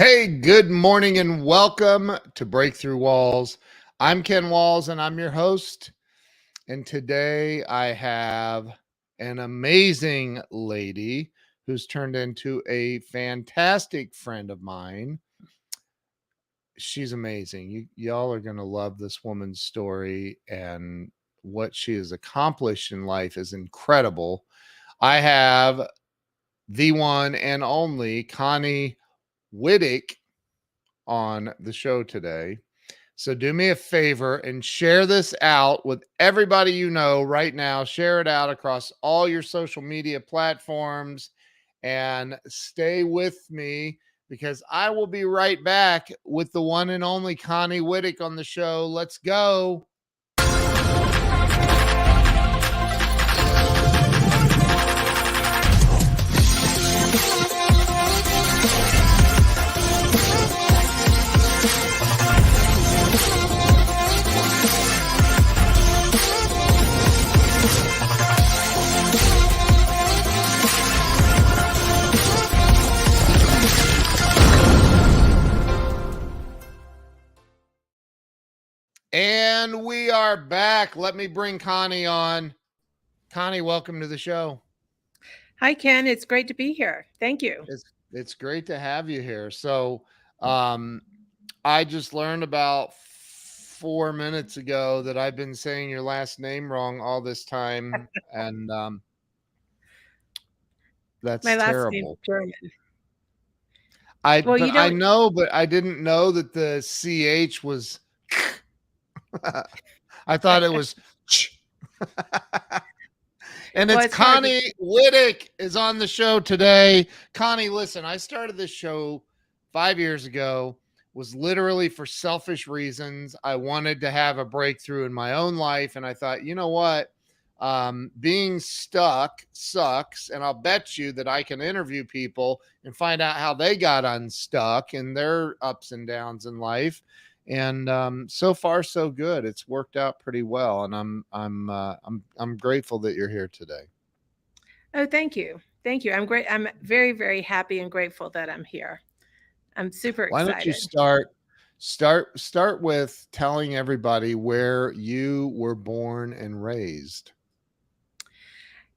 Hey, good morning and welcome to Breakthrough Walls. I'm Ken Walls and I'm your host. And today I have an amazing lady who's turned into a fantastic friend of mine. She's amazing. Y'all are going to love this woman's story, and what she has accomplished in life is incredible. I have the one and only Connie Wittich on the show today. So do me a favor and share this out with everybody you know right now. Share it out across all your social media platforms and stay with me because I will be right back with the one and only Connie Wittich on the show. Let's go. And we are back. Let me bring Connie on. Connie, welcome to the show. Hi, Ken. It's great to be here. Thank you. It's great to have you here. So I just learned about 4 minutes ago that I've been saying your last name wrong all this time. And that's My last terrible. name's German. I know, but I didn't know that the CH was I thought it was and it's Connie Wittich is on the show today. Connie, listen, I started this show 5 years ago, was literally for selfish reasons. I wanted to have a breakthrough in my own life. And I thought, you know what? Being stuck sucks. And I'll bet you that I can interview people and find out how they got unstuck and their ups and downs in life. And so far so good. It's worked out pretty well, and I'm grateful that you're here today. Oh, thank you. I'm great. I'm very, very happy and grateful that I'm here. I'm super excited. Why don't you start with telling everybody where you were born and raised?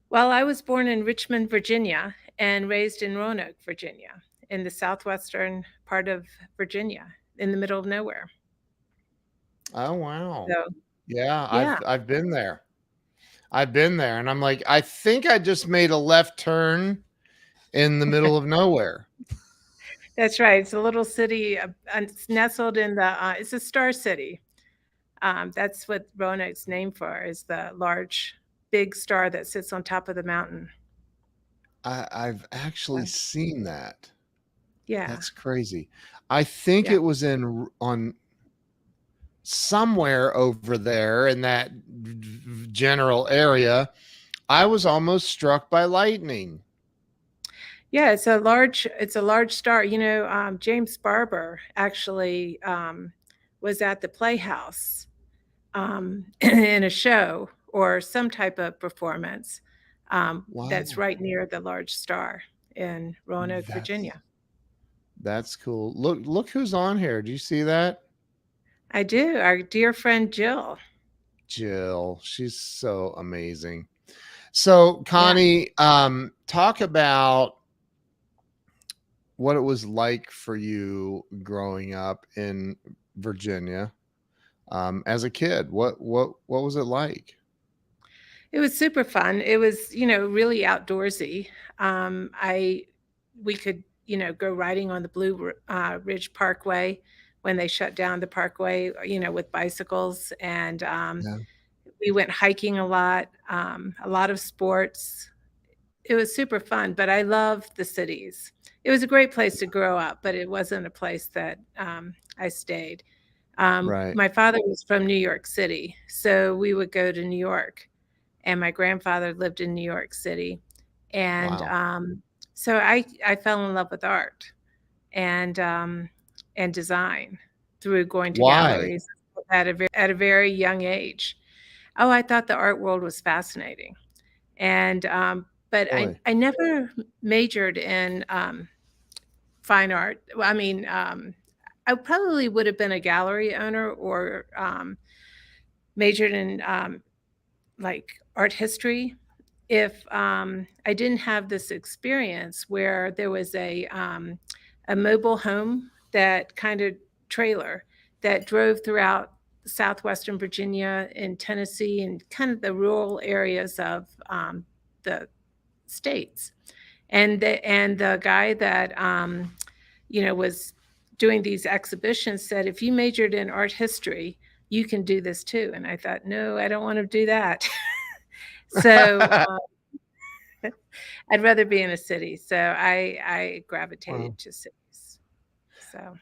Well, I was born in Richmond, Virginia, and raised in Roanoke, Virginia, in the southwestern part of Virginia, in the middle of nowhere. Oh, wow. So, yeah. I've been there. And I'm like, I think I just made a left turn in the middle of nowhere. That's right. It's a little city. It's nestled in it's a star city. That's what Roanoke's named for, is the large, big star that sits on top of the mountain. I've actually seen that. Yeah. That's crazy. I think it was on somewhere over there in that general area. I was almost struck by lightning. Yeah, it's a large star. You know, James Barber actually was at the Playhouse in a show or some type of performance. Wow. That's right near the large star in Roanoke, Virginia. That's cool. Look who's on here. Do you see that? I do. Our dear friend Jill. Jill, she's so amazing. So, Connie, talk about what it was like for you growing up in Virginia as a kid. What was it like? It was super fun. It was, really outdoorsy. We could, go riding on the Blue Ridge Parkway when they shut down the parkway, with bicycles, and we went hiking a lot of sports. It was super fun, but I loved the cities. It was a great place to grow up, but it wasn't a place that I stayed. Right. My father was from New York City, so we would go to New York, and my grandfather lived in New York City. And so I fell in love with art and design through going to galleries at a very young age. Oh, I thought the art world was fascinating. And but I never majored in fine art. Well, I mean, I probably would have been a gallery owner or majored in like art history if I didn't have this experience where there was a mobile home that kind of trailer that drove throughout southwestern Virginia and Tennessee and kind of the rural areas of the states. And the guy that was doing these exhibitions said, if you majored in art history, you can do this too. And I thought, no, I don't want to do that. So I'd rather be in a city. So I gravitated Wow. to cities. So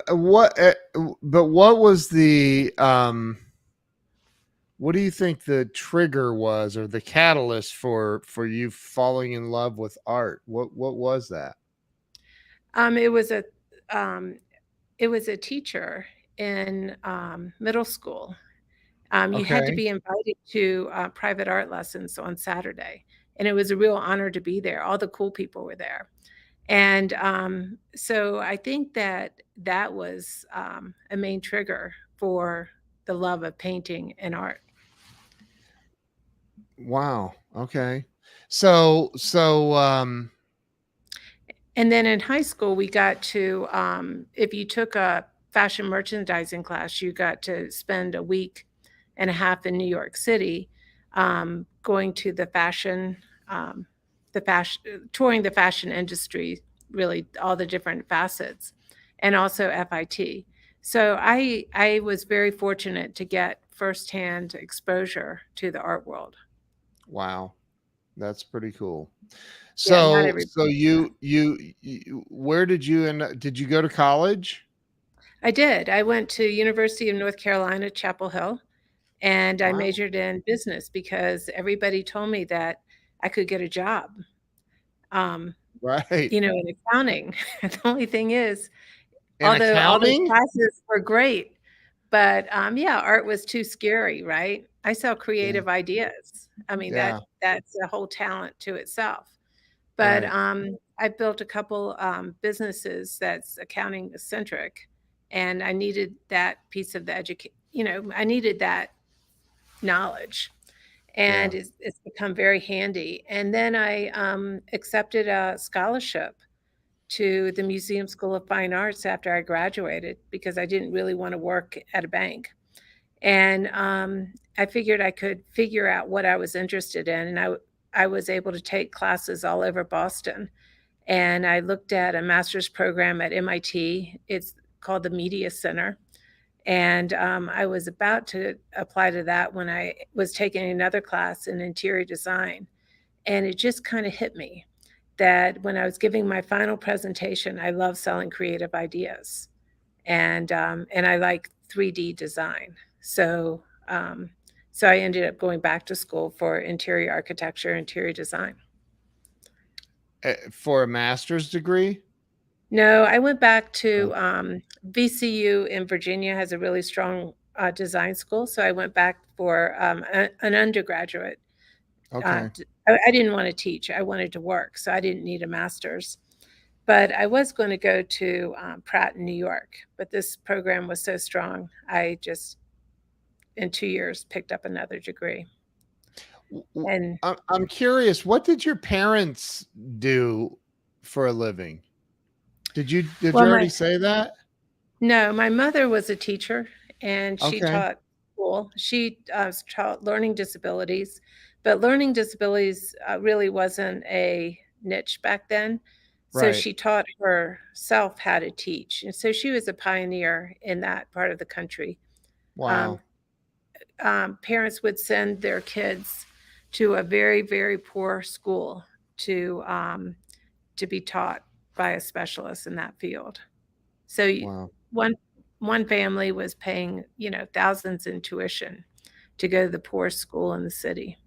What? But what was the? What do you think the trigger was, or the catalyst for you falling in love with art? What was that? um, it was a um, it was a teacher in middle school. You had to Okay. be invited to private art lessons on Saturday, and it was a real honor to be there. All the cool people were there. And so I think that was a main trigger for the love of painting and art. Wow. Okay. So And then in high school, we got to, if you took a fashion merchandising class, you got to spend a week and a half in New York City, going to the fashion, touring the fashion industry, really all the different facets, and also FIT. So I was very fortunate to get firsthand exposure to the art world. wow, that's pretty cool. Yeah, not So everybody does that. you where did you end up, did you go to college? I did. I went to University of North Carolina, Chapel Hill, and I Wow. majored in business because everybody told me that I could get a job, um, Right. in accounting. The only thing is, In although all those accounting? classes were great, but yeah, art was too scary, right? I sell Yeah. creative ideas. I mean, Yeah. that's a whole talent to itself. But Right. I built a couple businesses that's accounting centric, and I needed that piece of the education. I needed that knowledge, and Yeah. it's become very handy. And then I accepted a scholarship to the Museum School of Fine Arts after I graduated because I didn't really want to work at a bank. And I figured I could figure out what I was interested in, and I was able to take classes all over Boston. And I looked at a master's program at MIT. It's called the Media Center. And I was about to apply to that when I was taking another class in interior design. And it just kind of hit me that when I was giving my final presentation, I love selling creative ideas, and I like 3D design. So I ended up going back to school for interior architecture, interior design. For a master's degree? No, I went back Oh, to VCU in Virginia has a really strong design school, so I went back for an undergraduate. okay. I didn't want to teach; I wanted to work, so I didn't need a master's. But I was going to go to Pratt in New York, but this program was so strong, I just in 2 years picked up another degree. And I'm curious, what did your parents do for a living? Did you well, already say that? my mother was a teacher, and she Okay. taught school. She taught learning disabilities, but learning disabilities really wasn't a niche back then. So Right. she taught herself how to teach, and so she was a pioneer in that part of the country. Um, Wow. Parents would send their kids to a very, very poor school to um, to be taught by a specialist in that field. So Wow. one one family was paying, thousands in tuition to go to the poorest school in the city.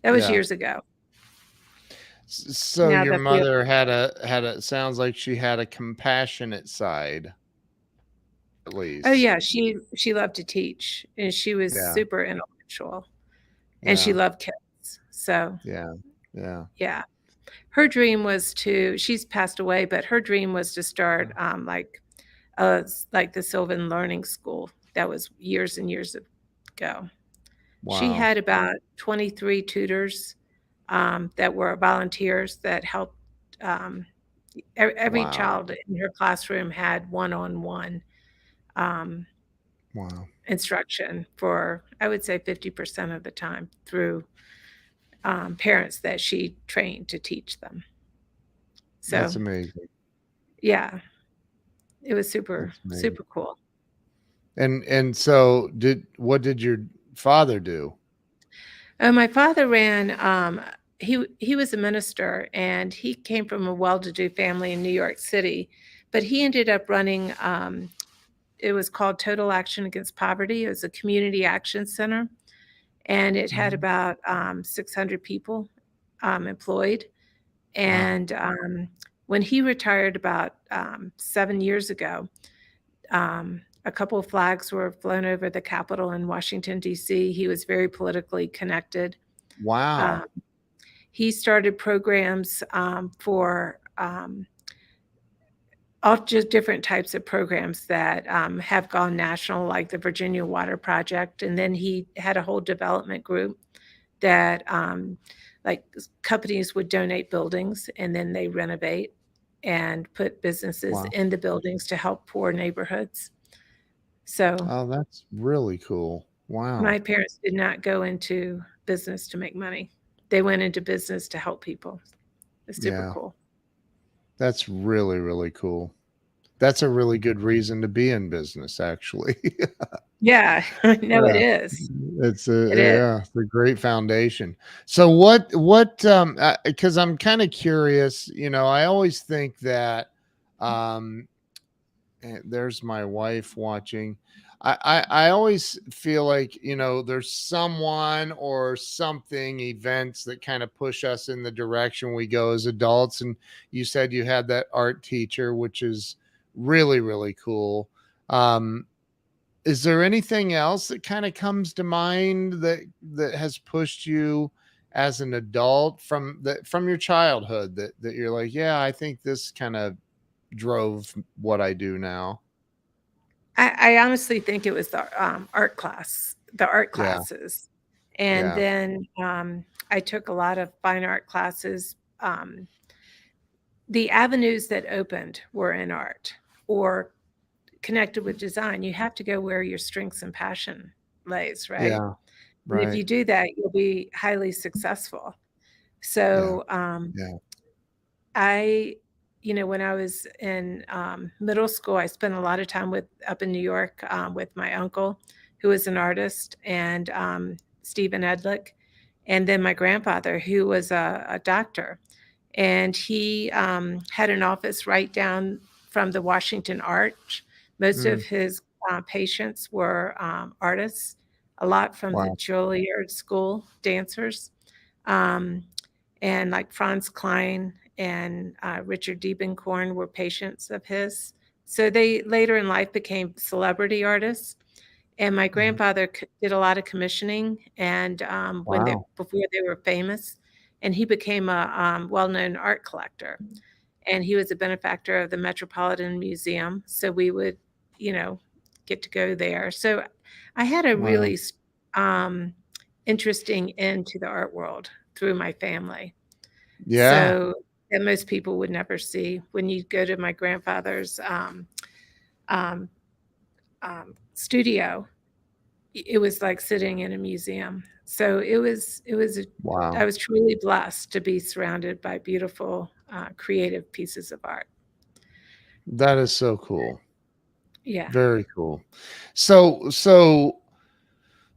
That was Yeah. years ago. So Now your the field. mother had a sounds like she had a compassionate side, at Oh least. yeah, she loved to teach, and she was Yeah. super intellectual, and she Yeah. loved kids. So Yeah. Yeah. yeah. her dream was to, she's passed away, but her dream was to start like the Sylvan Learning School. That was years and years ago. She Wow. had about 23 tutors that were volunteers that helped. Every Wow. child in her classroom had one-on-one um, Wow. instruction for, I would say, 50% of the time through parents that she trained to teach them. That's So, amazing. yeah, it was super, That's amazing. super cool. And so what did your father do? My father ran. He was a minister, and he came from a well-to-do family in New York City, but he ended up running. It was called Total Action Against Poverty. It was a community action center, and it had Mhm. about 600 people employed. Wow. And when he retired about 7 years ago, a couple of flags were flown over the Capitol in Washington, D.C. He was very politically connected. Um, Wow. he started programs for all just different types of programs that have gone national, like the Virginia Water Project. And then he had a whole development group that like companies would donate buildings and then they renovate and put businesses Wow. in the buildings to help poor neighborhoods. So Oh, that's really cool. my Wow. parents did not go into business to make money. They went into business to help people. It's super Yeah. cool. That's really, really cool. That's a really good reason to be in business, actually. Yeah, no, it Yeah. is. It's It is. it's a great foundation. So what because I'm kind of curious, I always think that um there's my wife watching. I always feel like, there's someone or something, events that kind of push us in the direction we go as adults. And you said you had that art teacher, which is really, really cool. Um, is there anything else that kind of comes to mind that has pushed you as an adult from your childhood that you're like, yeah, I think this kind of drove what I do now? I honestly think it was the art Yeah. classes. And Yeah. then I took a lot of fine art classes. The avenues that opened were in art or connected with design. You have to go where your strengths and passion lays, right? Yeah. And if Right. you do that, you'll be highly successful. Yeah. So Yeah. I, when I was in middle school, I spent a lot of time up in New York with my uncle, who was an artist, and Stephen Edlick, and then my grandfather, who was a doctor, and he had an office right down from the Washington Arch. Most of Mm, his patients were artists, a lot from the wow. Juilliard School dancers. Um, and like Franz Klein and Richard Diebenkorn were patients of his. So they later in life became celebrity artists. And my Yeah. grandfather did a lot of commissioning, and Wow. before they were famous, and he became a well-known art collector. And he was a benefactor of the Metropolitan Museum, so we would, you know, get to go there. So I had a Wow. really um, interesting end to the art world through my family. Yeah. So that most people would never see. When you go to my grandfather's um, studio, it was like sitting in a museum. So I Wow. was truly blessed to be surrounded by beautiful, creative pieces of art. That is so cool. Yeah. Very cool. So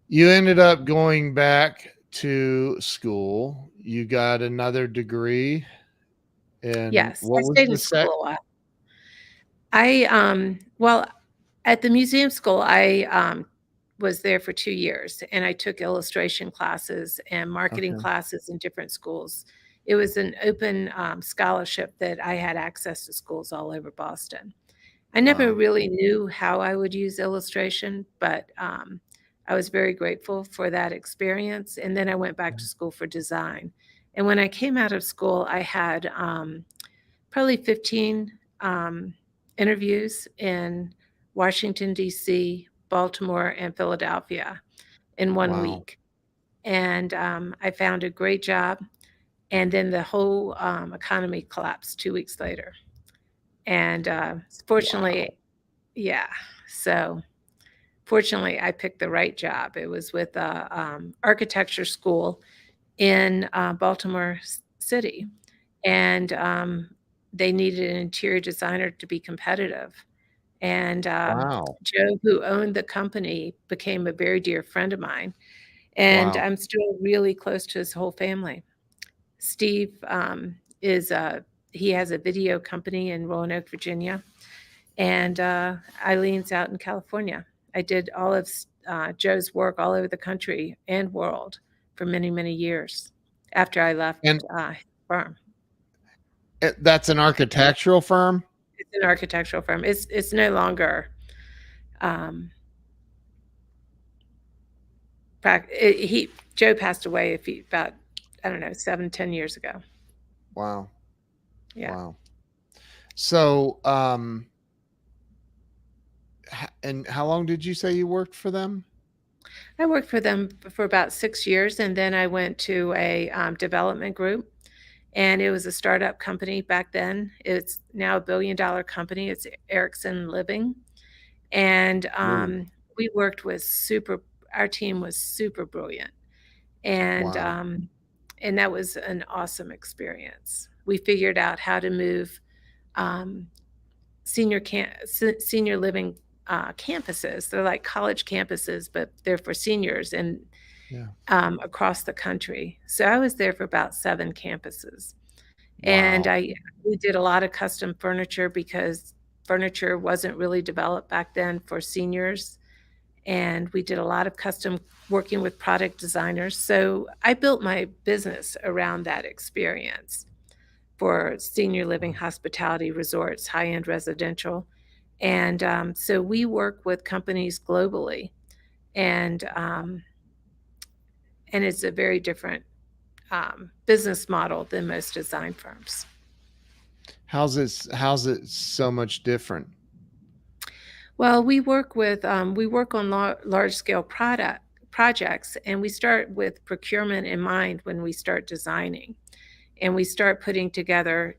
you ended up going back to school. You got another degree. And Yes, I what was stayed in the sec? school a while. Well, at the museum school, I was there for 2 years, and I took illustration classes and marketing Okay. classes in different schools. It was an open scholarship that I had access to schools all over Boston. I never Wow. really knew how I would use illustration, but I was very grateful for that experience. And then I went back to school for design. And when I came out of school, I had probably 15 interviews in Washington, D.C., Baltimore, and Philadelphia in one Wow. week. And I found a great job. And then the whole economy collapsed 2 weeks later. And fortunately, Wow. yeah. So fortunately, I picked the right job. It was with a architecture school in Baltimore City, and they needed an interior designer to be competitive. And Wow. Joe, who owned the company, became a very dear friend of mine, and Wow. I'm still really close to his whole family. Steve is he has a video company in Roanoke, Virginia, and Eileen's out in California. I did all of Joe's work all over the country and world for many, many years after I left And his firm. that's an architectural firm? It's an architectural firm. It's no longer. Um, Joe passed away about I don't know 7-10 years ago. Wow. Yeah. Wow. So, and how long did you say you worked for them? I worked for them for about 6 years, and then I went to a development group, and it was a startup company back then. It's now a $1 billion company. It's Erickson Living, and Ooh, we worked with super. Our team was super brilliant, and wow. um, and that was an awesome experience. We figured out how to move um, senior living campuses. They're like college campuses, but they're for seniors and Yeah. across the country. So I was there for about 7 campuses, and Wow. we did a lot of custom furniture because furniture wasn't really developed back then for seniors, and we did a lot of custom working with product designers. So I built my business around that experience for senior living, hospitality, resorts, high-end residential. And so we work with companies globally, and it's a very different business model than most design firms. How's it so much different? Well, we work on large scale projects, and we start with procurement in mind when we start designing, and we start putting together.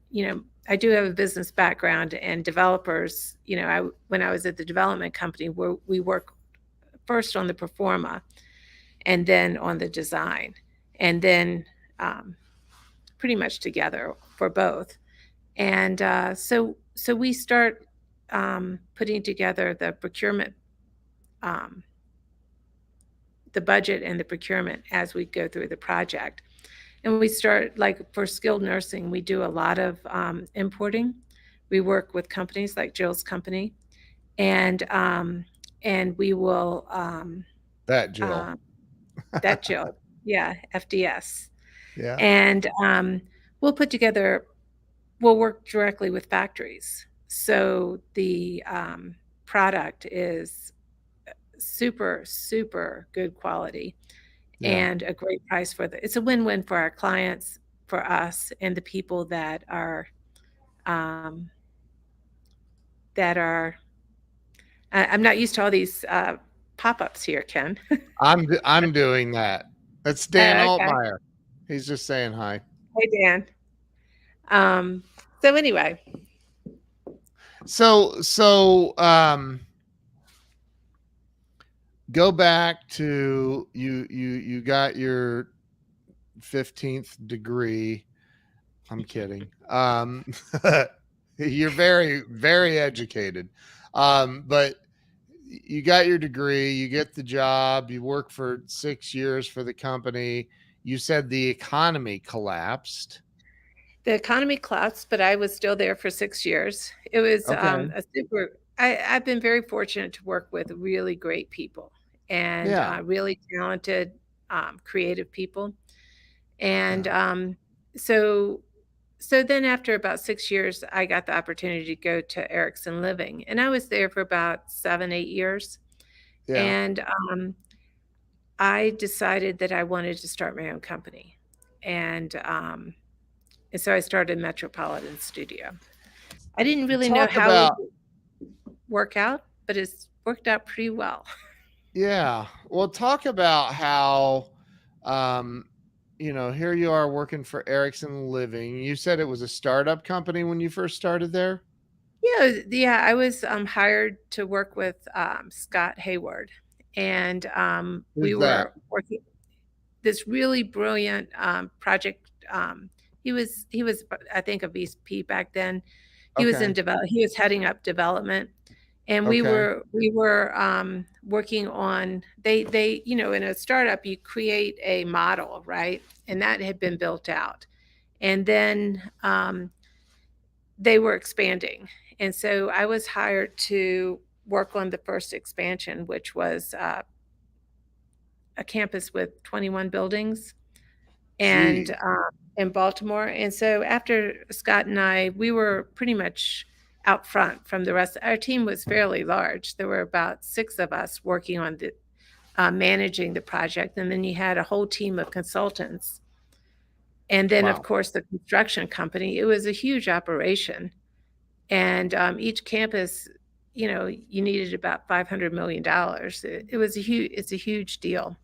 I do have a business background, and developers. When I was at the development company, where we work first on the performa, and then on the design, and then pretty much together for both. And so we start putting together the procurement, um, the budget and the procurement as we go through the project. And we start, like for skilled nursing, we do a lot of importing. We work with companies like Jill's company, and we will That Jill. uh, that Jill, yeah, FDS, Yeah. and we'll put together. We'll work directly with factories, so the product is super, super good quality Yeah. and a great price it's a win-win for our clients, for us, and the people um, that are. I'm not used to all these pop-ups here, Ken. I'm doing that. That's Dan Okay. Altmeyer. He's just saying hi. Hey, Dan. Um, so anyway, So go back to you got your 15th degree. I'm kidding. You're very, very educated. But you got your degree, you get the job, you work for 6 years for the company. You said the economy collapsed. the economy collapsed, but I was still there for 6 years. It was Okay. a super. I've been very fortunate to work with really great people and Yeah. really talented, creative people. And Yeah. so so then after about 6 years, I got the opportunity to go to Erickson Living, and I was there for about 7-8 years. Yeah. And I decided that I wanted to start my own company. and so I started Metropolitan Studio. I didn't really know Talk how it about, would work out, but it's worked out pretty well. yeah. Well, talk about how, um, here you are working for Erickson Living. You said it was a startup company when you first started there. Yeah. I was hired to work with Scott Hayward, and we Who's that? were working this really brilliant project. He was I think a VP back then. He was Okay. he was heading up development, and we Okay. were working on they in a startup you create a model, right, and that had been built out, and then they were expanding, and so I was hired to work on the first expansion, which was a campus with 21 buildings and Gee. in Baltimore. And so after Scott and I, we were pretty much out front from the rest. Our team was fairly large. There were about 6 of us working on the managing the project, and then you had a whole team of consultants. And then, of Wow. course, the construction company. It was a huge operation, and each campus, you needed about $500 million. It was a huge. It's a huge deal,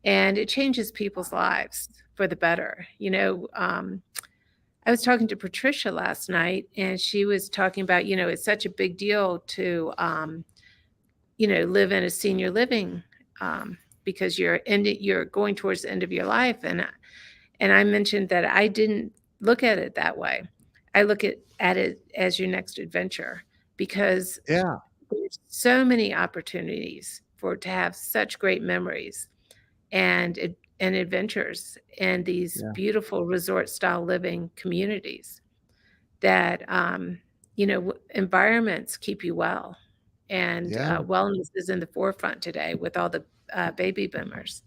and it changes people's lives for the better. I was talking to Patricia last night, and she was talking about, it's such a big deal to, live in a senior living because you're going towards the end of your life, and I mentioned that I didn't look at it that way. I look at it as your next adventure because Yeah. there's so many opportunities to have such great memories and adventures and these Yeah. beautiful resort style living communities that environments keep you well, and Yeah. wellness is in the forefront today with all the baby boomers.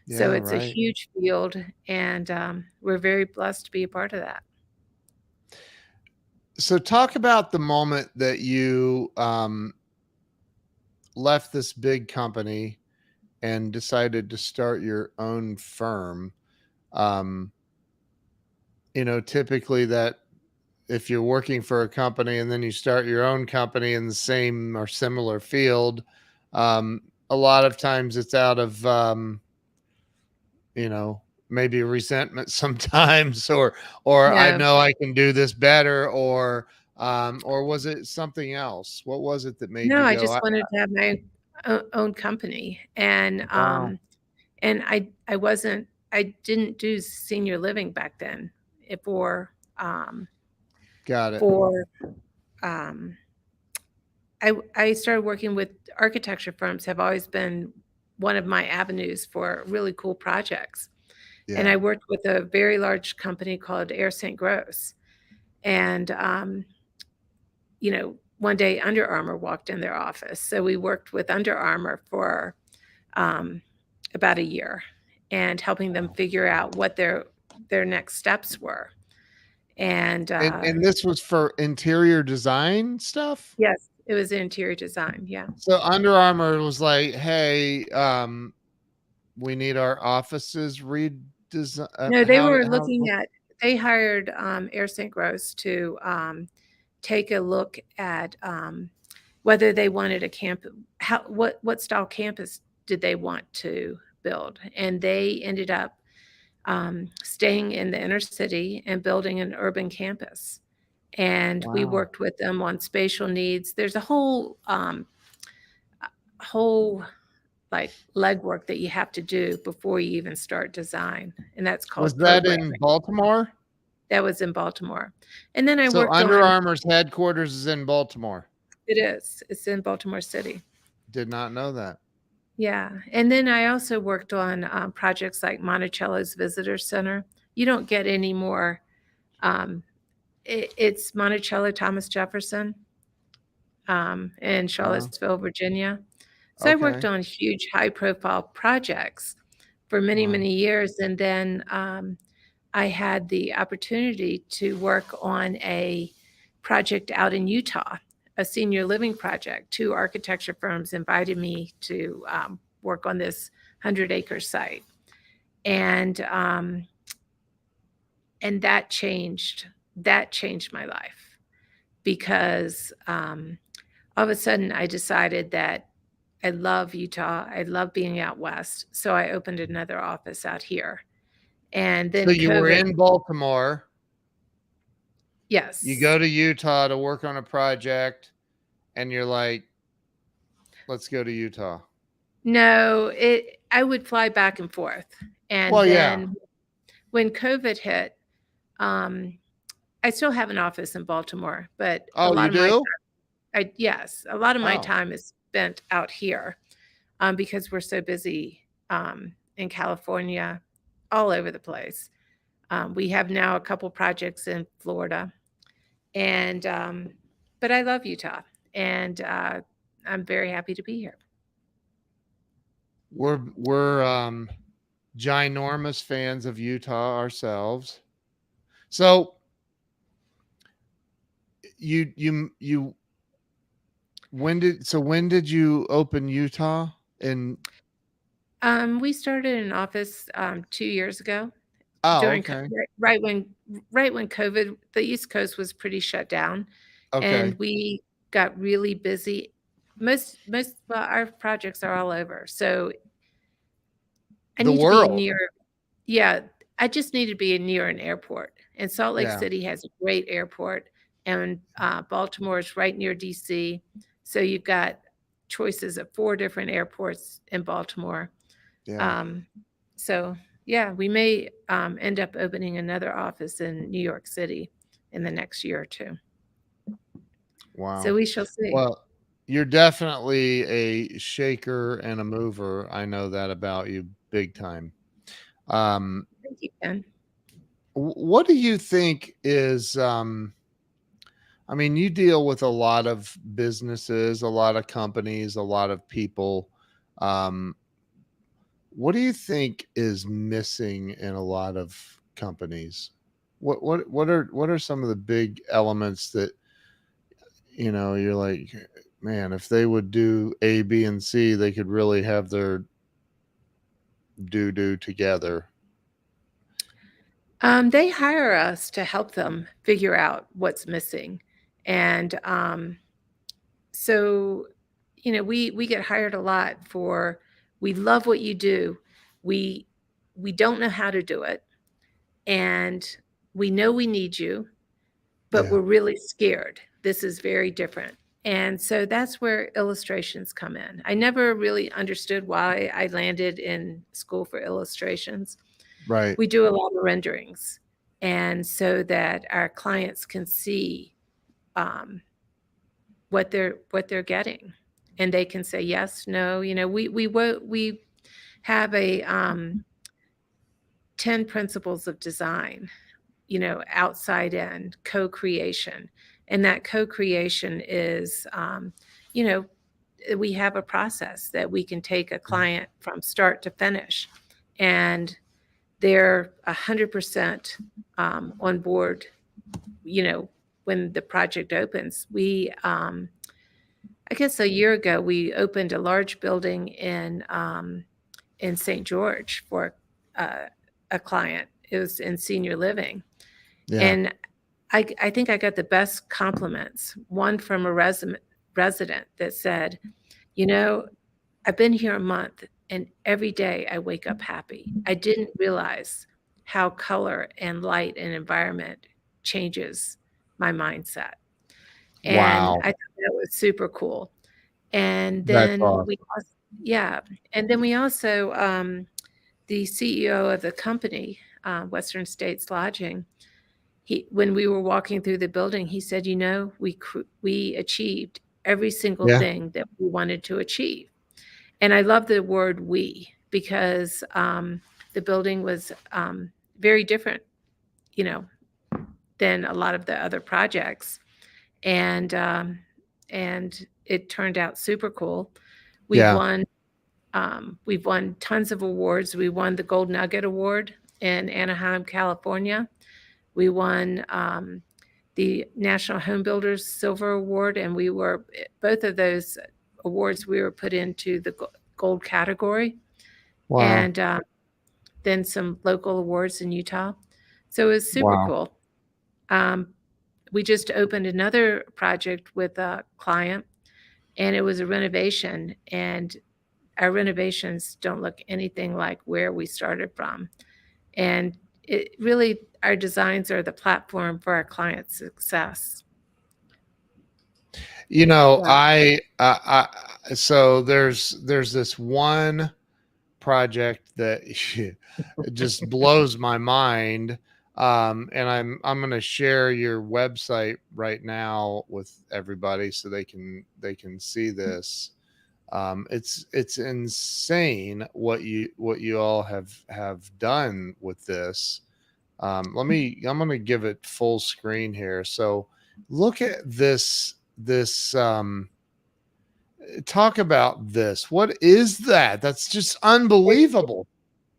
So Yeah. it's a Right. huge field, and we're very blessed to be a part of that. So talk about the moment that you left this big company and decided to start your own firm. Um, typically that if you're working for a company and then you start your own company in the same or similar field, a lot of times it's out of, maybe resentment sometimes, or I No, know I can do this better, or was it something else? What was it that made no, you I go, just wanted to have my own company, and wow, I didn't do senior living back then. For um, got it. for um, I started working with architecture firms. Have always been one of my avenues for really cool projects. And Yeah. I worked with a very large company called Air St. Gross. And one day Under Armour walked in their office. So we worked with Under Armour for um, about a year and helping them figure out what their next steps were. And And this was for interior design stuff? yes, it was interior design. Yeah. So Under Armour was like, "Hey, we need our offices redesign." No, they How were did how? looking at they hired Air St. Gross to take a look at whether they wanted a camp, what style campus did they want to build, and they ended up staying in the inner city and building an urban campus. And we Wow. worked with them on spatial needs. There's a whole like legwork that you have to do before you even start design, and that's Was called that in programming. Baltimore? That was in Baltimore. And then I So worked Under on Armour's headquarters is in Baltimore. it's in Baltimore City. Did not know that. Yeah. And then I also worked on projects like Monticello's Visitor Center. You don't get any more. Um, it's Monticello Thomas Jefferson in Uh, Charlottesville, Virginia. So I worked okay. on huge, high profile projects for many, Wow. many years. And then I had the opportunity to work on a project out in Utah, a senior living project. 2 architecture firms invited me to work on this 100-acre site. And and that changed my life, because all of a sudden I decided that I love Utah. I love being out west. So I opened another office out here. And So then you were COVID. in Baltimore. Yes. You go to Utah to work on a project, and you're like, let's go to Utah. No, I would fly back and forth. And Well, yeah. then when COVID hit, I still have an office in Baltimore, but a Oh, lot you of my do? yes, a lot of my Oh, time is spent out here, because we're so busy in California, all over the place. We have now a couple projects in Florida, and but I love Utah, and I'm very happy to be here. we're ginormous fans of Utah ourselves. So you when did you open Utah? And We started an office 2 years ago oh, during okay. right when COVID, the East Coast was pretty shut down, and Okay. we got really busy. Well, our projects are all over, so I The need to be world. near. Yeah, I just need to be near an airport, and Salt Lake Yeah. City has a great airport, and Baltimore is right near DC, so you've got choices of 4 different airports in Baltimore. Yeah. Um, so yeah, we may end up opening another office in New York City in the next year or 2. So Wow. we shall see. Well, you're definitely a shaker and a mover. I know that about you big time. Thank you, Ken. What do you think is I mean, you deal with a lot of businesses, a lot of companies, a lot of people. Um, what do you think is missing in a lot of companies? What are some of the big elements that you're like, man, if they would do A, B, and C, they could really have their do together. They hire us to help them figure out what's missing, and so we get hired a lot for. We love what you do. We we don't know how to do it, and we know we need you, but Yeah. we're really scared. This is very different. And so that's where illustrations come in. I never really understood why I landed in school for illustrations. Right. We do a lot of renderings, and so that our clients can see um, what they're getting, and they can say yes, no. We have a 10 principles of design, outside in co-creation. And that co-creation is, we have a process that we can take a client from start to finish, and they're 100% on board, when the project opens. I guess a year ago, we opened a large building in St. George for a client. It was in senior living. Yeah. And I think I got the best compliments. One from a resident that said, I've been here a month, and every day I wake up happy. I didn't realize how color and light and environment changes my mindset. And Wow. I thought that was super cool. And That's then awesome. yeah, and then we also, the CEO of the company, Western States Lodging, when we were walking through the building, he said, we achieved every single Yeah. thing that we wanted to achieve. And I love the word we, because the building was very different, you know, than a lot of the other projects. And it turned out super cool. We've Yeah. won we've won tons of awards. We won the Gold Nugget Award in Anaheim, California. We won the National Home Builders Silver Award, and both of those awards we were put into the gold category. Wow. And then some local awards in Utah. So it was super Wow. cool. We just opened another project with a client, and it was a renovation, and our renovations don't look anything like where we started from. And it really, our designs are the platform for our clients' success. You know, Yeah. so there's this one project that it just blows my mind. And I'm going to share your website right now with everybody so they can see this. It's insane what you all have done with this. I'm going to give it full screen here. So look at this. Talk about this. What is that? That's just unbelievable.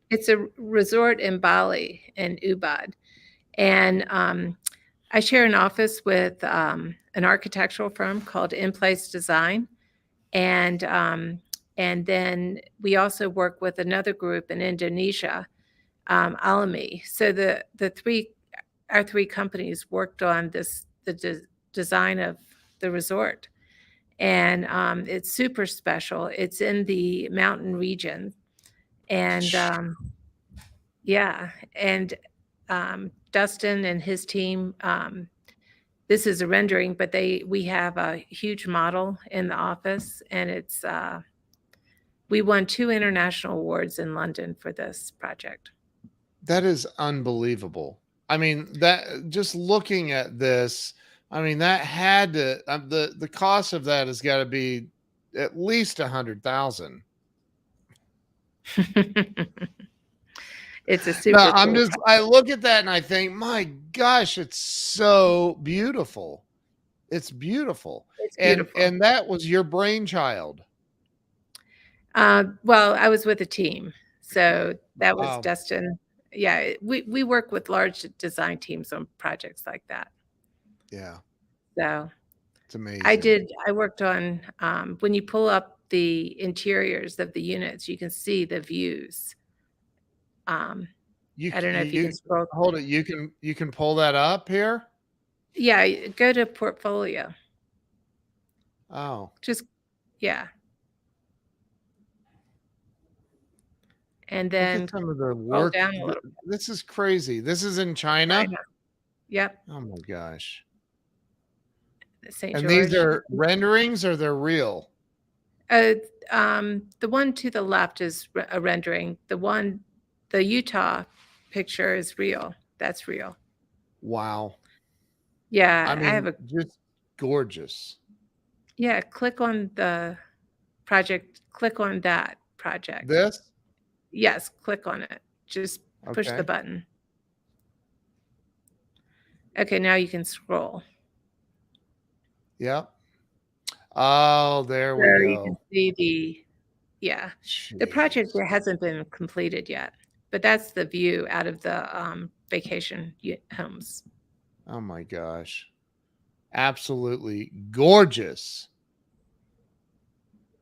It's a resort in Bali, in Ubud. And I share an office with an architectural firm called In Place Design. And then we also work with another group in Indonesia, Alami. So our three companies worked on the design of the resort. And it's super special. It's in the mountain region. And yeah, and Dustin and his team, this is a rendering, but we have a huge model in the office, and it's we won 2 international awards in London for this project. That is unbelievable. I mean, that just looking at this, I mean, that had to the cost of that has got to be at least 100,000. It's a No, super cool project. I look at that and I think, my gosh, it's so beautiful. It's beautiful. It's beautiful. And that was your brainchild. Well, I was with a team, so that was Wow. Dustin. Yeah, we work with large design teams on projects like that. Yeah. So It's amazing. I worked on, when you pull up the interiors of the units, you can see the views. I don't know if you can scroll. Hold it. You can pull that up here. Yeah, go to portfolio. Oh, Just, yeah. And look at then some of the scroll work. down a little bit. This is crazy. This is in China. China. Yep. Oh my gosh. St. And these George. are renderings or they're real? The one to the left is a rendering. The Utah picture is real. That's real. Wow. Yeah, I I have mean, just gorgeous. yeah, click on the project. Click on that project. This? Yes, click on it. Just push the Okay. button. Okay, now you can scroll. Yep. Oh, there we So you can go. see the project Jeez. hasn't been completed yet, but that's the view out of the vacation homes. Oh my gosh. Absolutely gorgeous.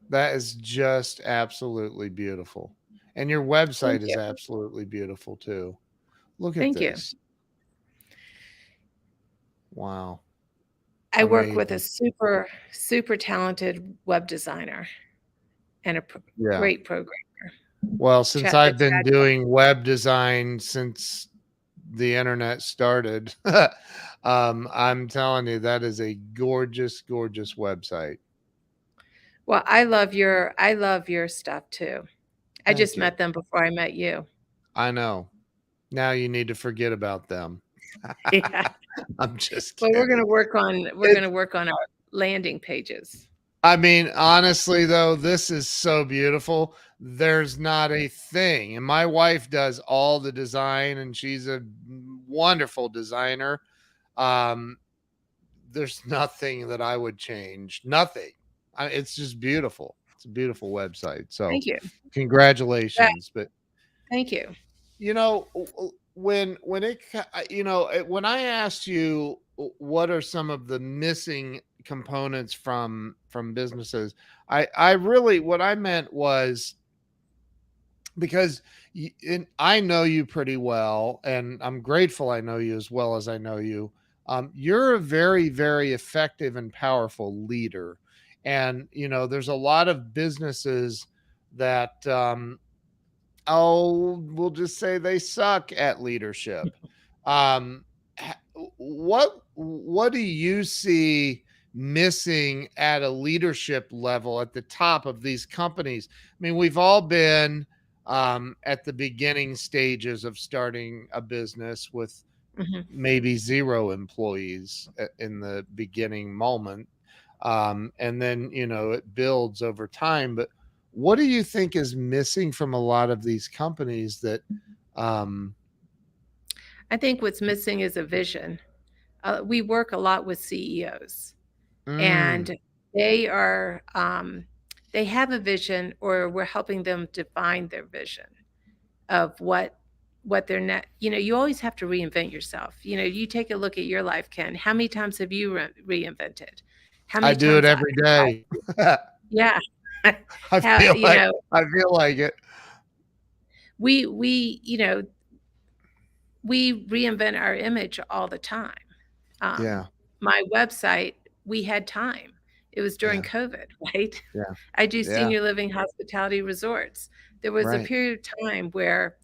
That is just absolutely beautiful. And your website Thank is you. absolutely beautiful too. Look at Thank you. this. Wow. I work with a Amazing. super talented web designer and a Yeah. great programmer. Well, since I've been Chad. doing web design since the internet started, I'm telling you, that is a gorgeous, gorgeous website. Well, I love your stuff too. I Thank just you. met them before I met you. I know. Now you need to forget about them. Yeah. I'm just Well, kidding. we're gonna work on our landing pages. I mean, honestly, though, this is so beautiful. There's not a thing. And my wife does all the design, and she's a wonderful designer. Um, there's nothing that I would change. Nothing. It's just beautiful. It's a beautiful website. So, Thank you. congratulations. But Thank you. you know, when I asked you what are some of the missing components from businesses, I really what I meant was because I know you pretty well, and I'm grateful I know you as well as I know you. You're a very, very effective and powerful leader. And, there's a lot of businesses that, we'll just say they suck at leadership. Um, what do you see missing at a leadership level at the top of these companies? I mean, we've all been at the beginning stages of starting a business with Mhm. maybe zero employees in the beginning moment. And then, it builds over time. But what do you think is missing from a lot of these companies that, um, I think what's missing is a vision. We work a lot with CEOs, mm, and they are they have a vision, or we're helping them define their vision of what their net. You always have to reinvent yourself. You take a look at your life, Ken. How many times have you reinvented? How I many do it times every day. yeah. I How feel like I feel like it. we reinvent our image all the time. Yeah, My website, we had time. It was during yeah, COVID, right? yeah, I do yeah. senior living hospitality resorts. There was a Right. period of time where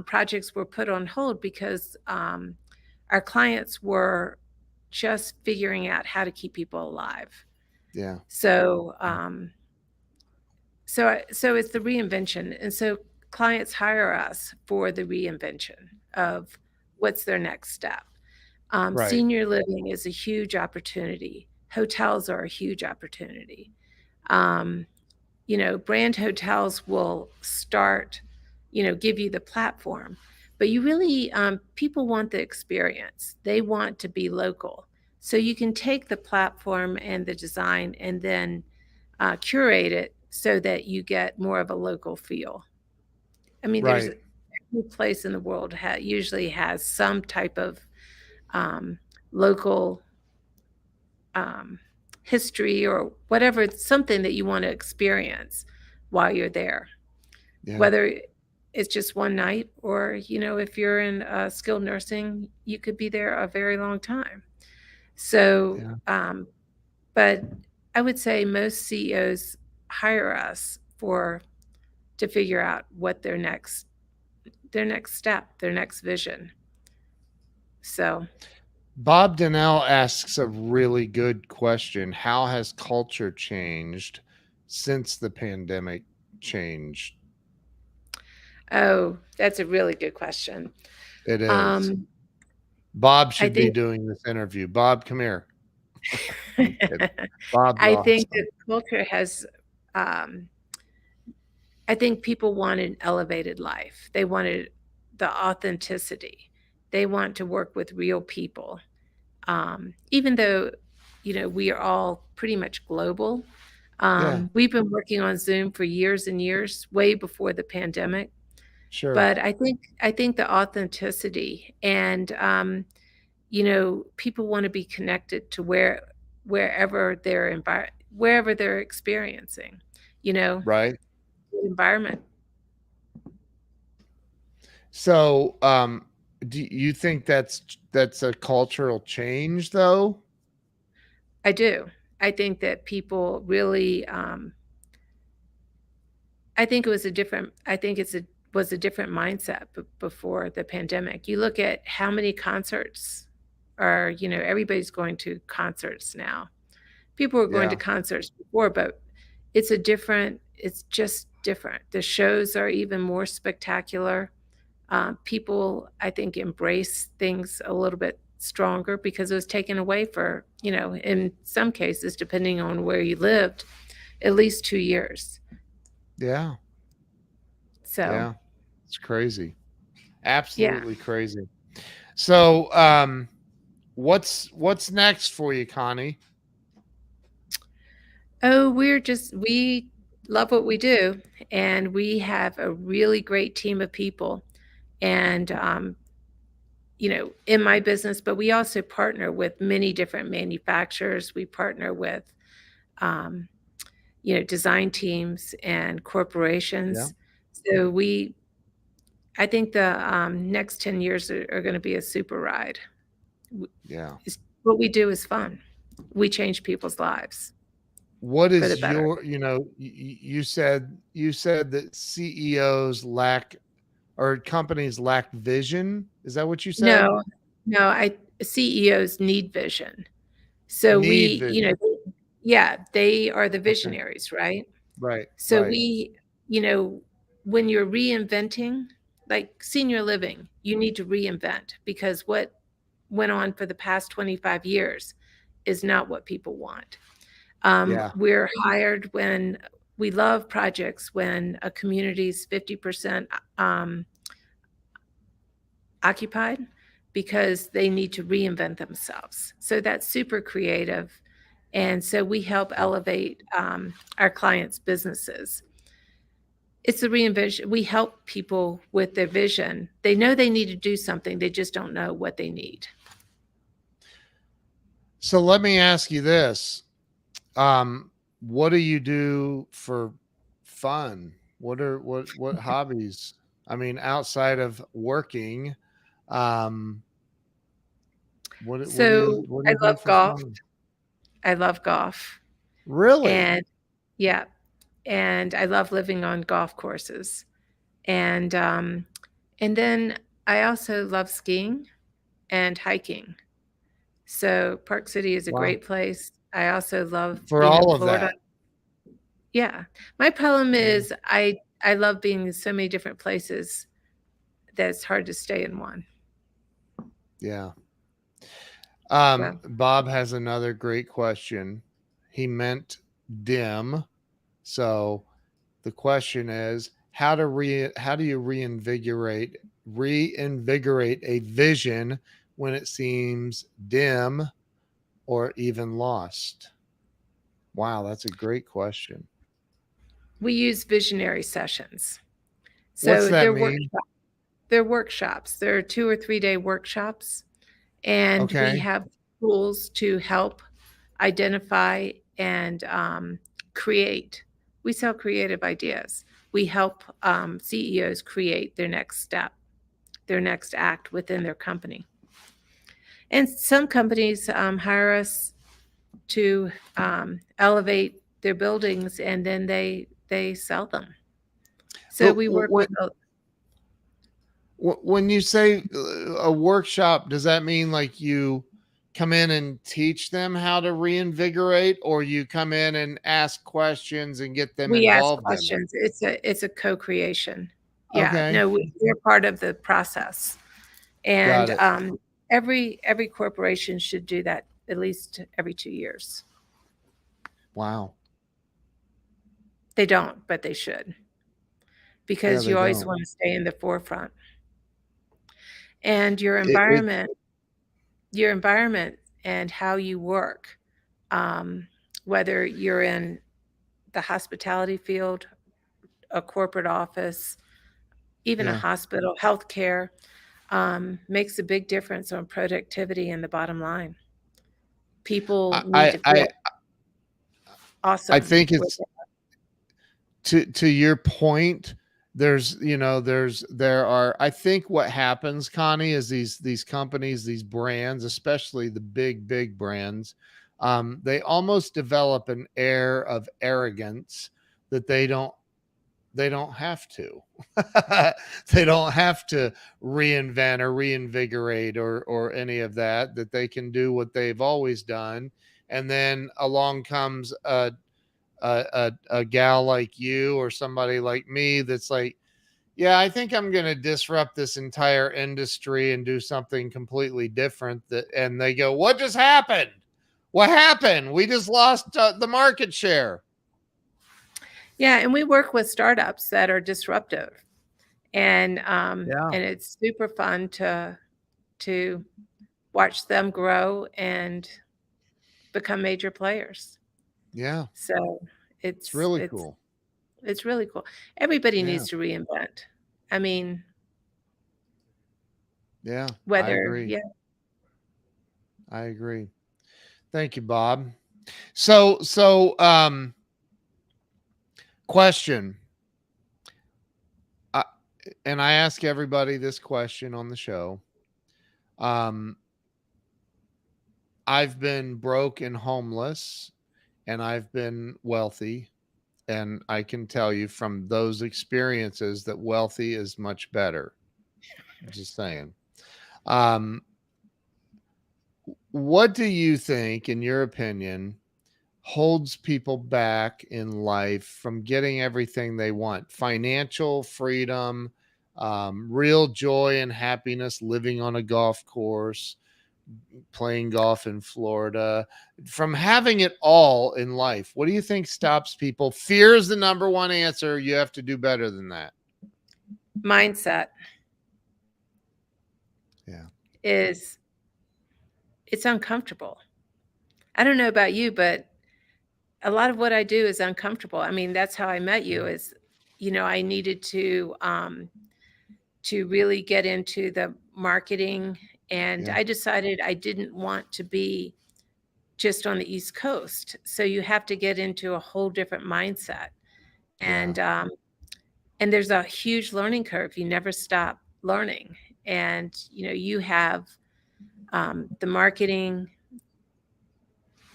projects were put on hold because our clients were just figuring out how to keep people alive. Yeah. So, so it's the reinvention, and so clients hire us for the reinvention of what's their next step. Right. Senior living is a huge opportunity. Hotels are a huge opportunity. Um, brand hotels will start, give you the platform, but you really, people want the experience. They want to be local. So you can take the platform and the design and then curate it so that you get more of a local feel. I mean, there's Right. every place in the world usually has some type of um, local um, history or whatever, it's something that you want to experience while you're there, Yeah. whether it's just one night or, if you're in skilled nursing, you could be there a very long time. So, Yeah. but I would say most CEOs hire us to figure out what their next step, their next vision. So, Bob Donnell asks a really good question. How has culture changed since the pandemic changed? oh, that's a really good question. It is. Um, Bob I should be think doing this interview. Bob, come here. I'm kidding. Bob's I think awesome. that culture has, um, I think people want an elevated life. They wanted the authenticity. They want to work with real people. Even though, we are all pretty much global. Yeah, We've been working on Zoom for years and years, way before the pandemic. sure. But I think the authenticity and people want to be connected to wherever they're experiencing, you know, Right. environment. So, do you think that's a cultural change though? I do. I think that people really I think it's a was a different mindset before the pandemic. You look at how many concerts everybody's going to concerts now. People were going to Yeah. concerts before, but it's just different. The shows are even more spectacular. People, I think, embrace things a little bit stronger because it was taken away for, in some cases, depending on where you lived, at least 2 years. Yeah. So, Yeah. It's crazy. yeah. Absolutely crazy. So, what's next for you, Connie? Oh, we love what we do, and we have a really great team of people. And, in my business, but we also partner with many different manufacturers. We partner with, um, design teams and Yeah. corporations. So I think the next 10 years are going to be a super ride. Yeah. What we do is fun. We change people's lives What for the is better. your, you said that CEOs lack, or companies lack vision. Is that what you said? No, no, CEOs need vision. So Need vision. yeah, they are the Okay. visionaries, right? Right. So Right. you know, when you're reinventing, like senior living, you need to reinvent because what went on for the past 25 years is not what people want. Yeah. We're hired when we love projects when a community's 50% occupied because they need to reinvent themselves. So that's super creative. And so we help elevate our clients' businesses. It's the reinvention. We help people with their vision. They know they need to do something, they just don't know what they need. So let me ask you this. What do you do for fun? What hobbies? I mean, outside of working, um, So what do I you do love for golf. fun? I love golf. Really? And yeah, and I love living on golf courses. And then I also love skiing and hiking. So Park City is a Wow. great place. I also love For being in all of Florida. that. Yeah. My problem Yeah. is I love being in so many different places that it's hard to stay in one. Yeah. Well, Bob has another great question. He meant dim. So the question is, how do you reinvigorate a vision when it seems dim or even lost? Wow, that's a great question. we use visionary sessions. What's So that mean? they're workshops. They're 2 or 3 day workshops, and we Okay. have tools to help identify and create. We sell creative ideas. We help CEOs create their next step, their next act within their company. And some companies hire us to elevate their buildings, and then they sell them. So But we work with when you say a workshop, does that mean like you come in and teach them how to reinvigorate, or you come in and ask questions and get them we ask involved in it? questions. It's a co-creation. Yeah, Okay. no, we're part of the process. Got And it. every corporation should do that at least every 2 years. Wow. They don't, but they should, Yeah, because they you always don't. want to stay in the forefront. And It your environment and how you work, whether you're in the hospitality field, a corporate office, even a yeah. hospital, healthcare, makes a big difference on productivity and the bottom line. People I need I to I feel I awesome think with it's it. to your point. There are, I think what happens, Connie, is these companies, these brands, especially the big brands, they almost develop an air of arrogance that they don't have to. They don't have to reinvent or reinvigorate or any of that they can do what they've always done. And then along comes a gal like you or somebody like me that's like, yeah, I think I'm going to disrupt this entire industry and do something completely different. And they go, what just happened? What happened? We just lost the market share. Yeah, and we work with startups that are disruptive, Yeah. and it's super fun to watch them grow and become major players. Yeah. So It's it's really it's cool. it's really cool. Everybody Yeah. needs to reinvent. I mean, Yeah. I whether agree. yeah. I agree. Thank you, Bob. So, question. and I ask everybody this question on the show. Um, I've been broke and homeless, and I've been wealthy. And I can tell you from those experiences that wealthy is much better. Just saying. Um, what do you think, in your opinion, holds people back in life from getting everything they want? Financial freedom, real joy and happiness, living on a golf course, playing golf in Florida, from having it all in life. What do you think stops people? Fear is the number one answer. You have to do better than that. Mindset. Yeah. It's uncomfortable. I don't know about you, but a lot of what I do is uncomfortable. I mean, that's how I met you. Is I needed to really get into the marketing, and Yeah. I decided I didn't want to be just on the East Coast. So you have to get into a whole different mindset, Yeah. and there's a huge learning curve. You never stop learning, and you have the marketing.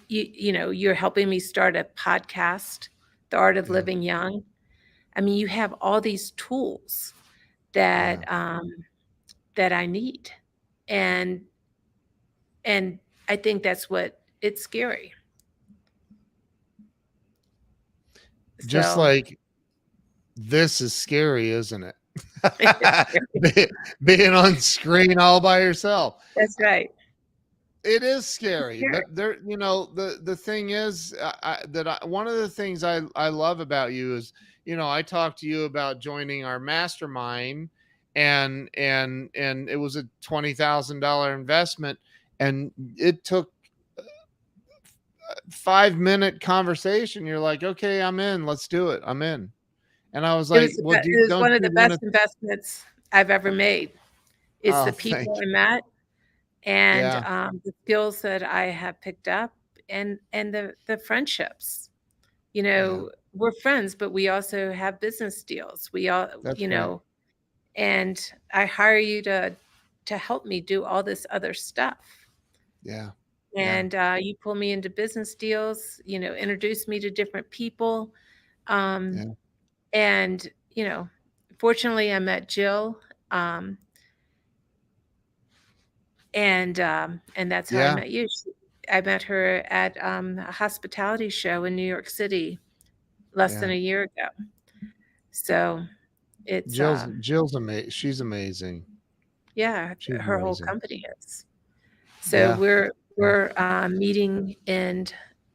You're helping me start a podcast, The Art of Yeah. Living Young. I mean, you have all these tools Yeah. that I need, and and I think that's what it's scary. Just So like this is scary, isn't it? it's scary. Being on screen all by yourself. That's right. It is It's scary, scary. but there, the thing is, one of the things I love about you is, I talked to you about joining our mastermind, and it was a $20,000 investment, and it took 5 minute conversation. You're like, okay, I'm in. Let's do it. I'm in. And I was like, well, It was don't one of you the want best to? investments I've ever made. It's Oh, the people thank I you. met, and Yeah. the skills that I have picked up, and the friendships. Yeah. We're friends, but we also have business deals. We all, That's right. and I hire you to help me do all this other stuff. Yeah. Yeah. And you pull me into business deals, introduce me to different people. Um, Yeah. and, fortunately, I met Jill. Um, and that's how I Yeah. met you. I met her at a hospitality show in New York City less than Yeah. a year ago. So it's Jill's amazing. She's amazing. yeah, She's her whole amazing. company is. So Yeah. we're meeting in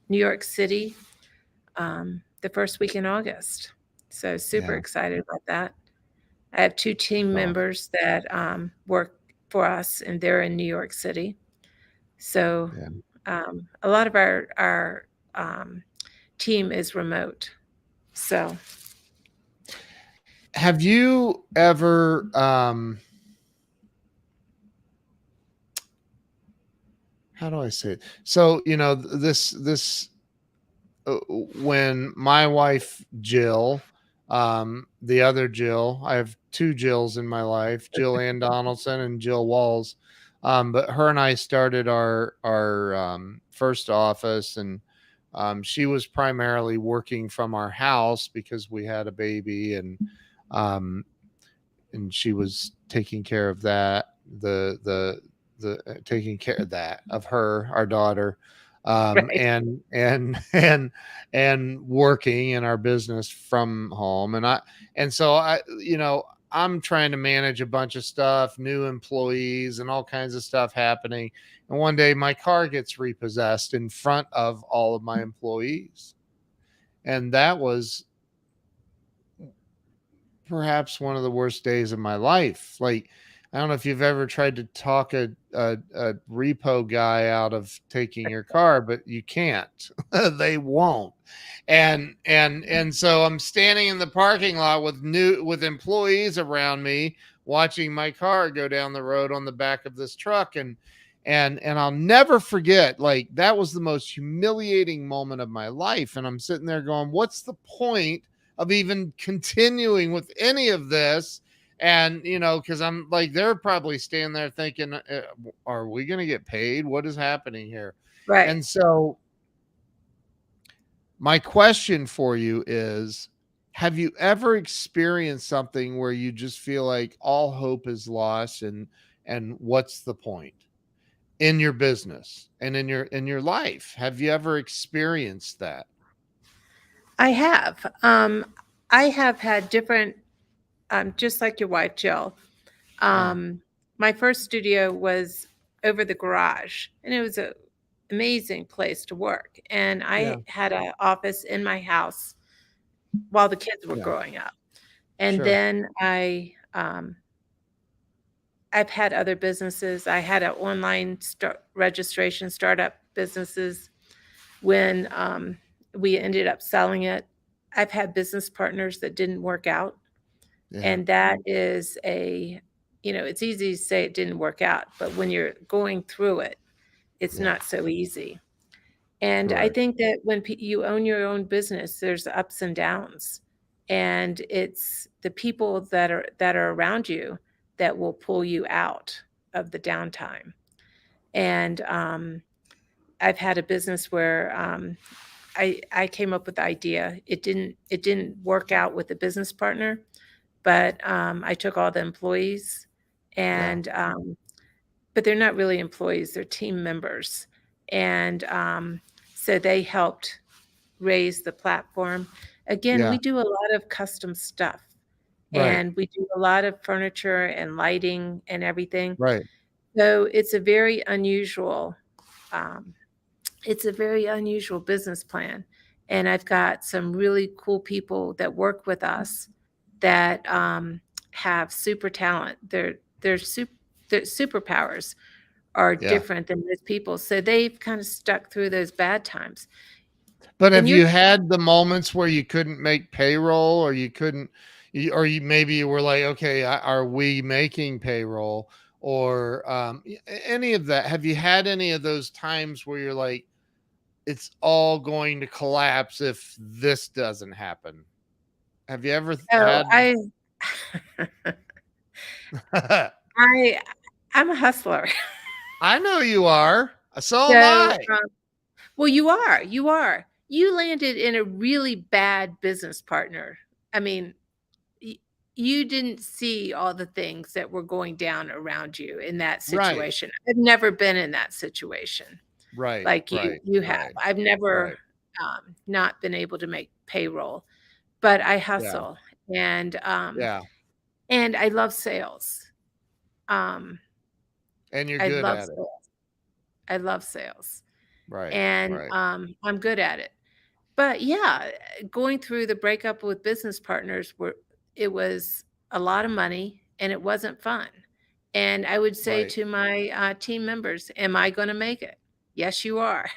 New York City the first week in August. So super Yeah. excited about that. I have two team Awesome. members that work for us, and they're in New York City. So Yeah. a lot of our team is remote. So Have you ever how do I say it? So, this when my wife Jill, the other Jill, I have two Jills in my life, Jill Ann Donaldson and Jill Walls. But her and I started our first office, and she was primarily working from our house because we had a baby, um, and she was taking care of that, the taking care of that, of her, our daughter, right. and working in our business from home. And so I'm trying to manage a bunch of stuff, new employees and all kinds of stuff happening. And one day my car gets repossessed in front of all of my employees. And that was perhaps one of the worst days of my life. Like, I don't know if you've ever tried to talk a repo guy out of taking your car, but you can't. They won't. And so I'm standing in the parking lot with employees around me, watching my car go down the road on the back of this truck, and I'll never forget, like, that was the most humiliating moment of my life. And I'm sitting there going, what's the point of even continuing with any of this? And, because I'm like, they're probably standing there thinking, are we going to get paid? What is happening here? Right. And so my question for you is, have you ever experienced something where you just feel like all hope is lost, and what's the point in your business and in your life? Have you ever experienced that? I have. I have had different, just like your wife, Jill. Yeah. My first studio was over the garage, and it was a amazing place to work. And I Yeah. had an office in my house while the kids were Yeah. growing up. And Sure. then I've had other businesses. I had an online registration startup businesses when we ended up selling it. I've had business partners that didn't work out. Yeah. And that is it's easy to say it didn't work out, but when you're going through it, it's Yeah. not so easy. And I Correct. think that when you own your own business, there's ups and downs, and it's the people that are around you that will pull you out of the downtime. And I've had a business where I came up with the idea. It didn't work out with the business partner, but I took all the employees, Yeah. and but they're not really employees; they're team members, and so they helped raise the platform. Again, Yeah. we do a lot of custom stuff, Right. and we do a lot of furniture and lighting and everything. Right. So um, it's a very unusual business plan. And I've got some really cool people that work with us that have super talent. Their superpowers are Yeah. different than most people. So they've kind of stuck through those bad times. But In have your you had the moments where you couldn't make payroll, or you couldn't, or you maybe you were like, okay, are we making payroll, or any of that? Have you had any of those times where you're like, it's all going to collapse if this doesn't happen? Have you ever oh, had? I I'm a hustler. I know you are. So am So I. well, you are. You landed in a really bad business partner. I mean, y you didn't see all the things that were going down around you in that Right. situation. I've never been in that situation Right. like you Right. you have. Right. I've never, Right. not been able to make payroll, but I Yeah. hustle, and, um, Yeah. and I love sales. Um, And you're I good love at it. sales. I love sales, Right. and, Right. I'm good at it. But yeah, going through the breakup with business partners it was a lot of money and it wasn't fun. And I would say Right. to my team members, "Am I going to make it? Yes, you are.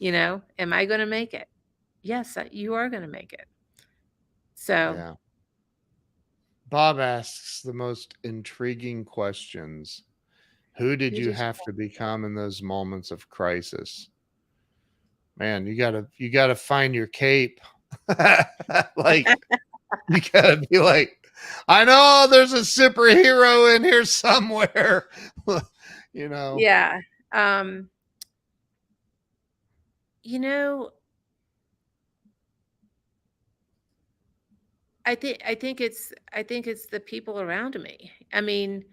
Am I going to make it? Yes, you are going to make it." So Yeah. Bob asks the most intriguing questions. Who did who you did you? have to become in those moments of crisis? Man, you gotta find your cape. Like, you gotta be like, I know there's a superhero in here somewhere. you know. Yeah. Um, you know, I think it's the people around me. I mean,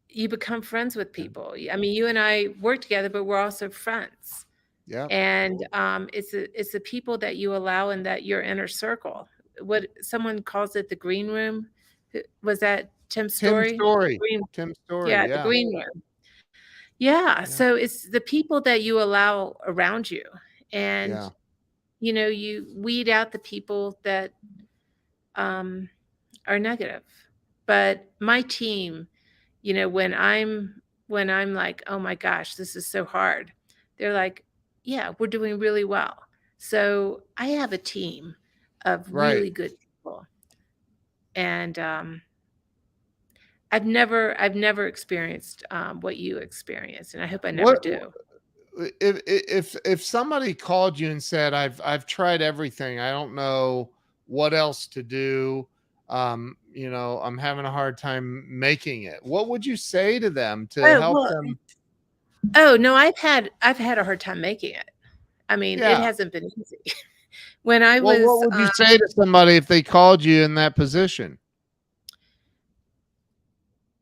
you become friends with Yeah. people. I mean, you and I work together, but we're also friends. Yep. And it's the people that you allow in that your inner circle. What someone calls it, the green room. Was that Tim's Tim story? Story. Green, Tim Story. yeah, the Yeah. green room. Yeah. Yeah. So it's the people that you allow around you, and Yeah. you weed out the people that um, are negative. But my team, when I'm like, "Oh my gosh, this is so hard," they're like, "Yeah, we're doing really well." So I have a team of Right. really good people, and I've never experienced what you experienced, and I hope I never What do. if somebody called you and said, I've tried everything. I don't know what else to do. I'm having a hard time making it. What would you say to them to Oh, help well, them? oh, no, I've had a hard time making it. I mean, it Yeah. hasn't been easy. When I Well, what was, would you say to somebody if they called you in that position?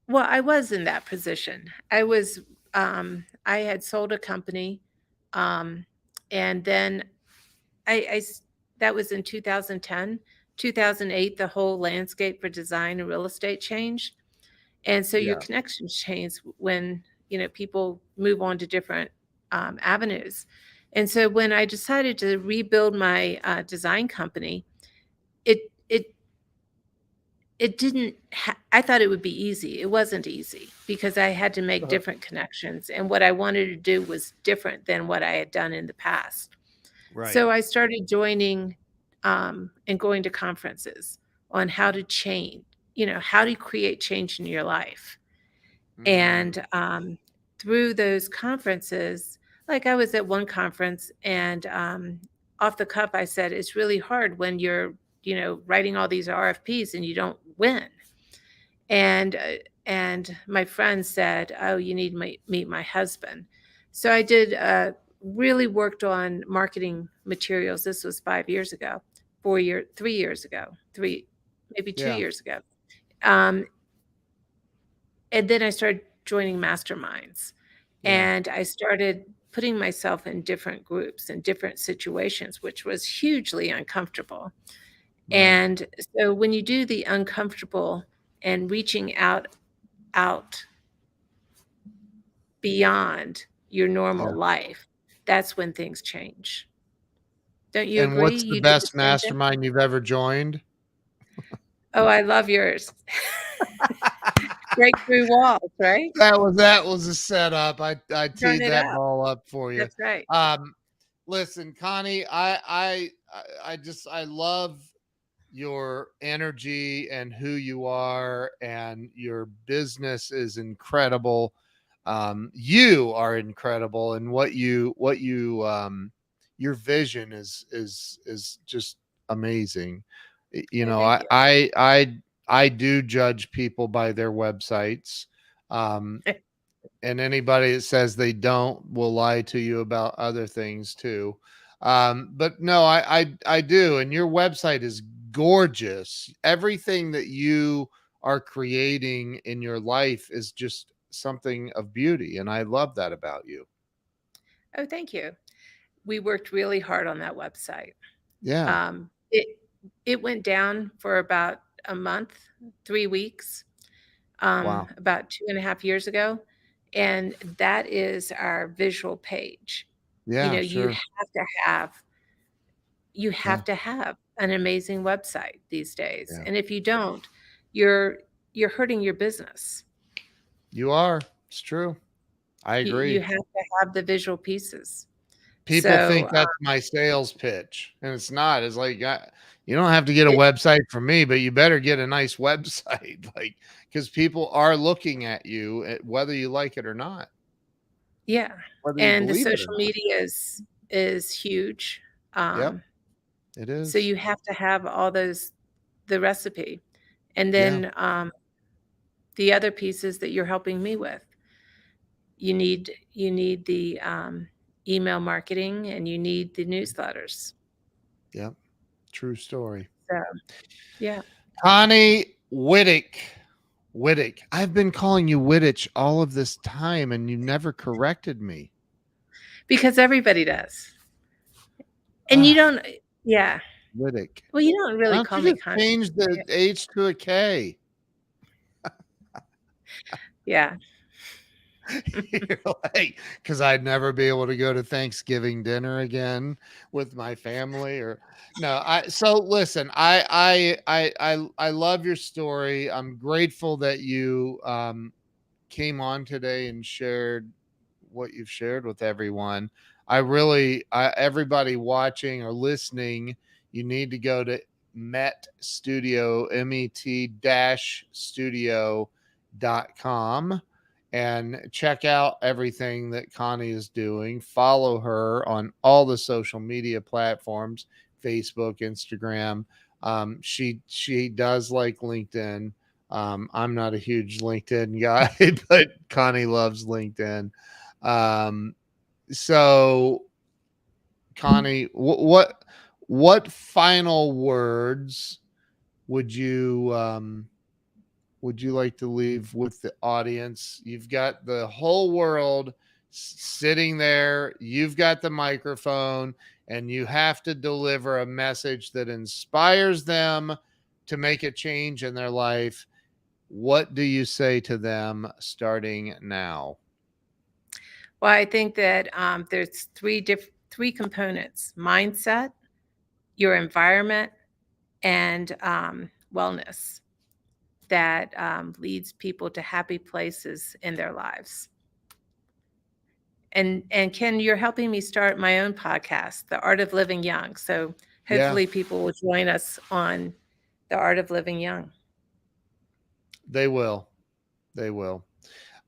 well, I was in that position. I had sold a company, um, and then I s that was in 2010. 2008, the whole landscape for design and real estate changed, and so your Yeah. connections change when, people move on to different, avenues, and so when I decided to rebuild my, design company, it it it didn't I thought it would be easy. It wasn't easy because I had to make Uh-huh. different connections, and what I wanted to do was different than what I had done in the past. Right. So I started joining, and going to conferences on how to change, how do you create change in your life? Mm, And, through those conferences, like, I was at one conference and, off the cuff, I said, "It's really hard when you're, writing all these RFPs and you don't win." And my friend said, "Oh, you need to meet my husband." So I did, really worked on marketing materials. This was 5 years ago, 3 years ago, 3 maybe 2 yeah. years ago. Um, and then I started joining masterminds, Yeah. and I started putting myself in different groups and different situations, which was hugely uncomfortable. Right. And so when you do the uncomfortable and reaching out beyond your Yeah. normal life, that's when things change. Don't you And agree? what's the You did the best same thing? mastermind you've ever joined? Oh, I love yours. Breakthrough walls, right? That was a setup. I Turn teed it that up. ball up for you. That's right. Um, Listen, Connie, I love your energy and who you are, and your business is incredible. You are incredible, and your vision is just amazing. Oh, thank you. I do judge people by their websites. Um, and anybody that says they don't will lie to you about other things too. But no, I do, and your website is gorgeous. Everything that you are creating in your life is just something of beauty, and I love that about you. Oh, thank you. We worked really hard on that website. Yeah. It went down for about a month, 3 weeks, Wow. about 2.5 years ago, and that is our visual page. You Yeah. know, Sure. you Yeah. have to have an amazing website these days, Yeah. and if you don't, you're you're hurting your business. You are. It's true. I You agree. have to have the visual pieces. People So, think that's my sales pitch, and it's not. It's like, you don't have to get a it website from me, but you better get a nice website, like, because people are looking at you, whether you like it or not, yeah, whether you and the believe it or social not. media is huge. Yep, Um, it so is. you have to have all those the recipe, and Yeah, then, the other pieces that you're helping me with. You need the, email marketing, and you need the newsletters. yep. True story. So, yeah, Connie Wittich. I've been calling you Wittich all of this time, and you never corrected me. because everybody does. And you Ah, don't yeah. Wittich. Well, you don't Why really don't call you me just Connie. change the H to a K? Yeah. You're like, because I'd never be able to go to Thanksgiving dinner again with my family, or no. So listen, I love your story. I'm grateful that you came on today and shared what you've shared with everyone. Everybody watching or listening, you need to go to Met Studio, met-studio.com, and check out everything that Connie is doing. Follow her on all the social media platforms, Facebook, Instagram. She does like LinkedIn. I'm not a huge LinkedIn guy, but Connie loves LinkedIn. So Connie, what final words would you like to leave with the audience? You've got the whole world sitting there. You've got the microphone, and you have to deliver a message that inspires them to make a change in their life. What do you say to them starting now? Well, I think that there's three components: mindset, your environment, and wellness that leads people to happy places in their lives. And Ken, you're helping me start my own podcast, The Art of Living Young. So Yeah, hopefully people will join us on The Art of Living Young. they will. They will.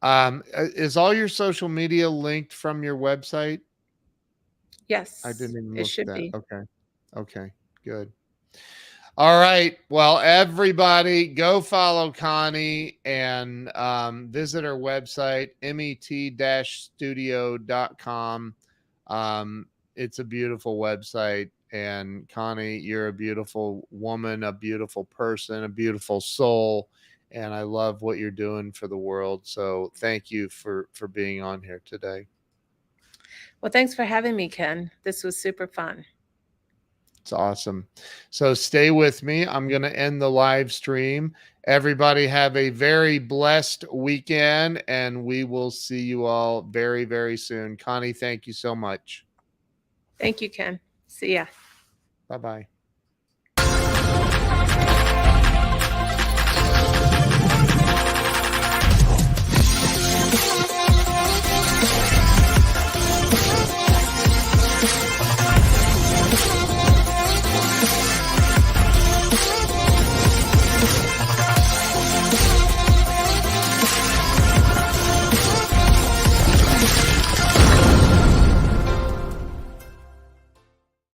Is all your social media linked from your website? I Yes, didn't even it look at should that. be. Okay. Okay. Good. All right. Well, everybody go follow Connie and visit her website, met-studio.com. It's a beautiful website. And Connie, you're a beautiful woman, a beautiful person, a beautiful soul. And I love what you're doing for the world. So thank you for being on here today. Well, thanks for having me, Ken. This was super fun. It's awesome. So stay with me. I'm going to end the live stream. Everybody have a very blessed weekend, and we will see you all very, very soon. Connie, thank you so much. Thank you, Ken. See ya. Bye-bye.